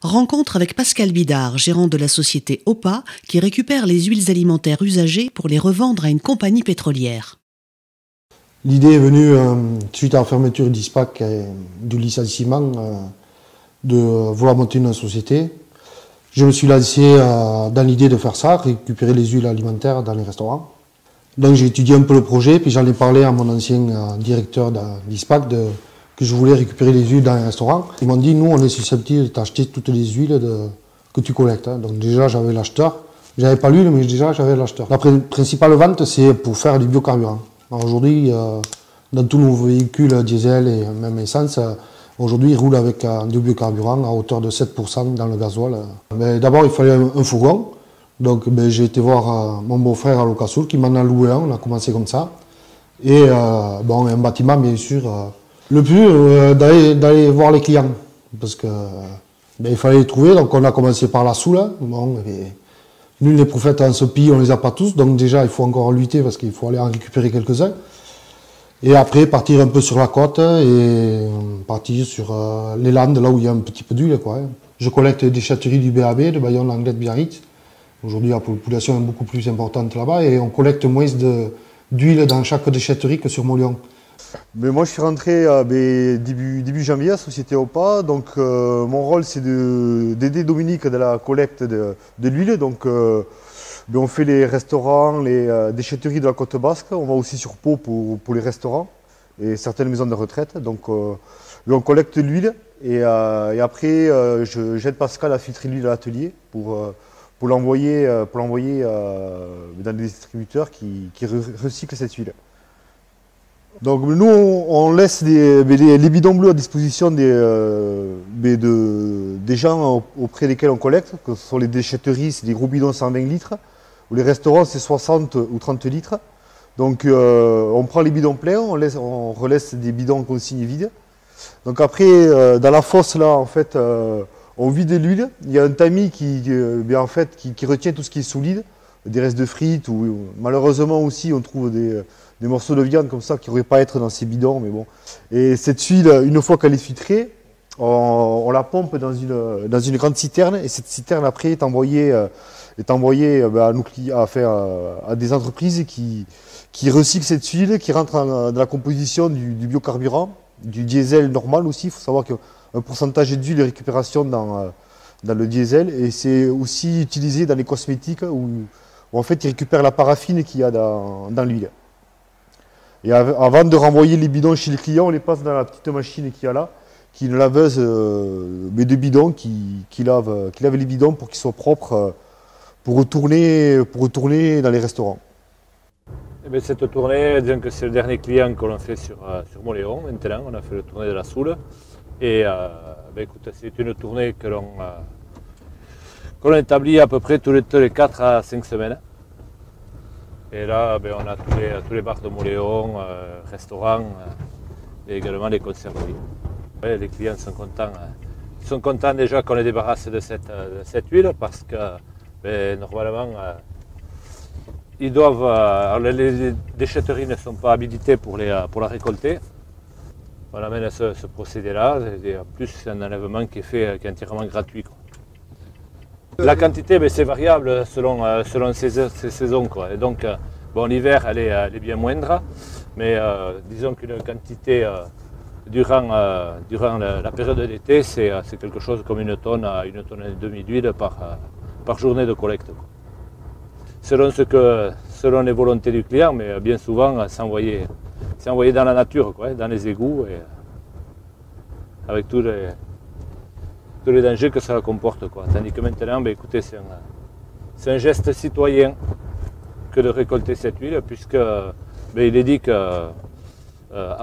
Rencontre avec Pascal Bidard, gérant de la société OPA, qui récupère les huiles alimentaires usagées pour les revendre à une compagnie pétrolière. L'idée est venue suite à la fermeture d'ISPAC et du licenciement de vouloir monter une société. Je me suis lancé dans l'idée de faire ça, récupérer les huiles alimentaires dans les restaurants. Donc j'ai étudié un peu le projet, puis j'en ai parlé à mon ancien directeur d'ISPAC que je voulais récupérer les huiles dans les restaurants. Ils m'ont dit, nous on est susceptibles de t'acheter toutes les huiles que tu collectes. Donc déjà j'avais l'acheteur. J'avais pas l'huile, mais déjà j'avais l'acheteur. La principale vente, c'est pour faire du biocarburant. Aujourd'hui, dans tous nos véhicules diesel et même essence, aujourd'hui ils roulent avec du biocarburant à hauteur de 7% dans le gasoil. D'abord il fallait un fourgon. Donc j'ai été voir mon beau-frère à Locasul qui m'en a loué un, on a commencé comme ça. Et un bâtiment bien sûr. Le plus d'aller voir les clients, parce que il fallait les trouver, donc on a commencé par la Soule. Nul n'est prophète en ce pays, on les a pas tous, donc déjà il faut encore lutter parce qu'il faut aller en récupérer quelques-uns. Et après partir un peu sur la côte et partir sur les Landes, là où il y a un petit peu d'huile. Je collecte des déchetteries du BAB, de Bayonne, Langlais, Biarritz. Aujourd'hui la population est beaucoup plus importante là-bas et on collecte moins d'huile dans chaque déchetterie que sur Montléon. Mais moi je suis rentré début janvier à la société OPA, donc mon rôle c'est d'aider Dominique de la collecte de l'huile. Donc on fait les restaurants, les déchetteries de la côte basque, on va aussi sur Pau pour les restaurants et certaines maisons de retraite. Donc on collecte l'huile et après j'aide Pascal à filtrer l'huile à l'atelier pour l'envoyer dans des distributeurs qui recyclent cette huile. Donc nous on laisse les bidons bleus à disposition des gens auprès desquels on collecte, que ce sont les déchetteries, c'est des gros bidons 120 litres, ou les restaurants c'est 60 ou 30 litres. Donc on prend les bidons pleins, on relaisse des bidons en consigne vides. Donc après dans la fosse là en fait on vide l'huile, il y a un tamis qui retient tout ce qui est solide, des restes de frites ou malheureusement aussi on trouve des morceaux de viande comme ça qui n'auraient pas à être dans ces bidons, mais bon. Et cette huile, une fois qu'elle est filtrée, on la pompe dans une grande citerne et cette citerne après est envoyée à des entreprises qui recyclent cette huile, qui rentre dans la composition du biocarburant, du diesel normal aussi. Il faut savoir qu'un pourcentage d'huile de récupération dans le diesel et c'est aussi utilisé dans les cosmétiques où en fait ils récupèrent la paraffine qu'il y a dans l'huile. Et avant de renvoyer les bidons chez le client, on les passe dans la petite machine qu'il y a là, qui est une laveuse de bidons qui lave les bidons pour qu'ils soient propres pour retourner dans les restaurants. Et bien cette tournée, disons que c'est le dernier client que l'on fait sur Montléon maintenant, on a fait la tournée de la Soule. Et écoute, c'est une tournée que l'on établit à peu près tous les 4 à 5 semaines. Et là, on a tous les bars de Montléon, restaurants et également les conserveries. Ouais, les clients sont contents. Ils sont contents déjà qu'on les débarrasse de cette huile parce que normalement, ils doivent. Les déchetteries ne sont pas habilitées pour la récolter. On amène ce procédé-là et en plus c'est un enlèvement qui est entièrement gratuit. La quantité, c'est variable selon ces saisons. Et donc, l'hiver, elle est bien moindre, mais disons qu'une quantité durant la période d'été, c'est quelque chose comme une tonne et demie d'huile par journée de collecte. Selon les volontés du client, mais bien souvent, c'est envoyé dans la nature, dans les égouts, et avec tous les dangers que ça comporte. Tandis que maintenant, écoutez, c'est un geste citoyen que de récolter cette huile, puisque il est dit que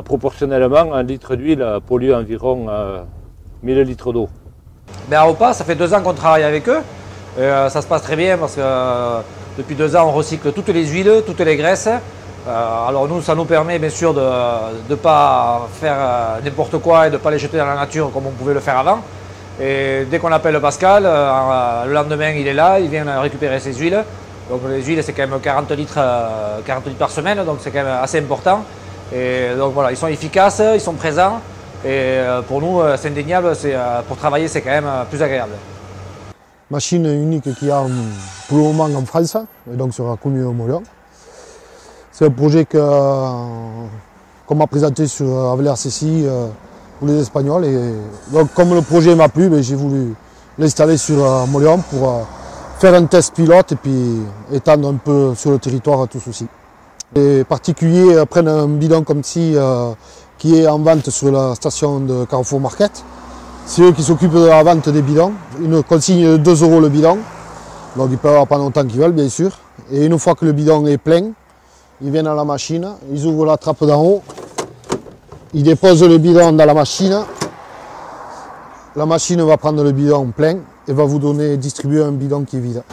proportionnellement, un litre d'huile pollue environ 1000 litres d'eau. À OPA, ça fait 2 ans qu'on travaille avec eux. Ça se passe très bien parce que depuis 2 ans, on recycle toutes les huiles, toutes les graisses. Alors nous, ça nous permet bien sûr de ne pas faire n'importe quoi et de ne pas les jeter dans la nature comme on pouvait le faire avant. Et dès qu'on appelle Pascal, le lendemain il est là, il vient récupérer ses huiles. Donc les huiles c'est quand même 40 litres par semaine, donc c'est quand même assez important. Et donc voilà, ils sont efficaces, ils sont présents. Et pour nous, c'est indéniable, pour travailler, c'est quand même plus agréable. Machine unique qu'il y a pour le moment en France, et donc sera connue au Mont-Léon. C'est un projet qu'on m'a présenté avec l'RCCI pour les Espagnols. Et donc comme le projet m'a plu, j'ai voulu l'installer sur Mont-Léon pour faire un test pilote et puis étendre un peu sur le territoire tout ceci. Les particuliers prennent un bidon comme ci qui est en vente sur la station de Carrefour Market. C'est eux qui s'occupent de la vente des bidons. Une consigne de 2 € le bidon. Donc ils peuvent avoir pendant longtemps qu'ils veulent, bien sûr. Et une fois que le bidon est plein, ils viennent à la machine, ils ouvrent la trappe d'en haut, ils déposent le bidon dans la machine. La machine va prendre le bidon plein et va vous distribuer un bidon qui est vide.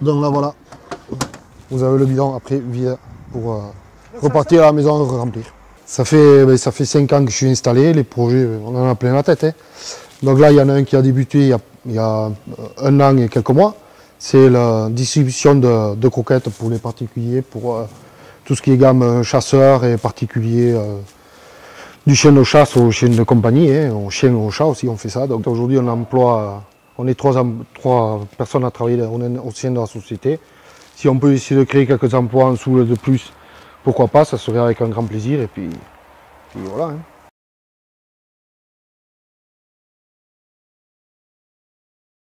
Donc là voilà, vous avez le bidon après vide pour repartir à la maison remplir. Ça fait 5 ans que je suis installé, les projets, on en a plein la tête. Donc là, il y en a un qui a débuté il y a 1 an et quelques mois. C'est la distribution de croquettes pour les particuliers, pour tout ce qui est gamme chasseurs et particuliers, du chien de chasse au chien de compagnie, au chien au chat aussi on fait ça. Donc aujourd'hui on est 3 personnes à travailler au sein de la société. Si on peut essayer de créer quelques emplois en dessous de plus, pourquoi pas, ça serait avec un grand plaisir et puis voilà.